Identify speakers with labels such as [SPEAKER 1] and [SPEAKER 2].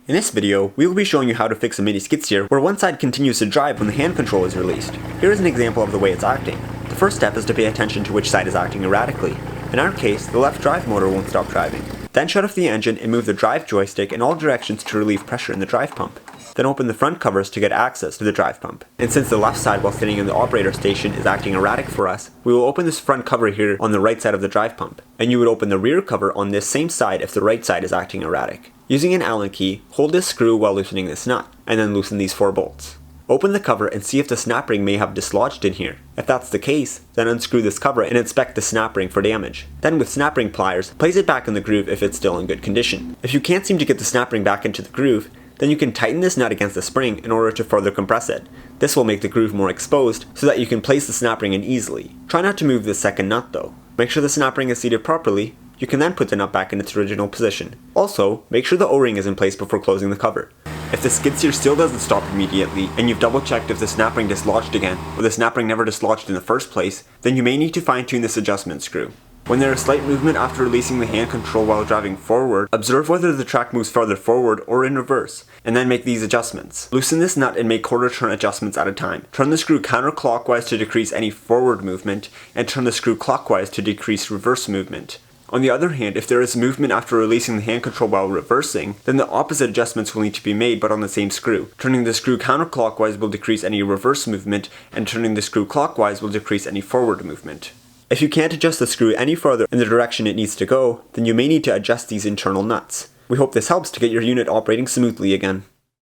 [SPEAKER 1] In this video, we will be showing you how to fix a mini skid steer where one side continues to drive when the hand control is released. Here is an example of the way it's acting. The first step is to pay attention to which side is acting erratically. In our case, the left drive motor won't stop driving. Then shut off the engine and move the drive joystick in all directions to relieve pressure in the drive pump. Then open the front covers to get access to the drive pump. And since the left side while sitting in the operator station is acting erratic for us, we will open this front cover here on the right side of the drive pump. And you would open the rear cover on this same side if the right side is acting erratic. Using an Allen key, hold this screw while loosening this nut, and then loosen these 4 bolts. Open the cover and see if the snap ring may have dislodged in here. If that's the case, then unscrew this cover and inspect the snap ring for damage. Then with snap ring pliers, place it back in the groove if it's still in good condition. If you can't seem to get the snap ring back into the groove, then you can tighten this nut against the spring in order to further compress it. This will make the groove more exposed so that you can place the snap ring in easily. Try not to move this second nut though. Make sure the snap ring is seated properly. You can then put the nut back in its original position. Also, make sure the O-ring is in place before closing the cover. If the skid steer still doesn't stop immediately, and you've double checked if the snap ring dislodged again, or the snap ring never dislodged in the first place, then you may need to fine tune this adjustment screw. When there is slight movement after releasing the hand control while driving forward, observe whether the track moves farther forward or in reverse, and then make these adjustments. Loosen this nut and make quarter turn adjustments at a time. Turn the screw counterclockwise to decrease any forward movement, and turn the screw clockwise to decrease reverse movement. On the other hand, if there is movement after releasing the hand control while reversing, then the opposite adjustments will need to be made but on the same screw. Turning the screw counterclockwise will decrease any reverse movement, and turning the screw clockwise will decrease any forward movement. If you can't adjust the screw any further in the direction it needs to go, then you may need to adjust these internal nuts. We hope this helps to get your unit operating smoothly again.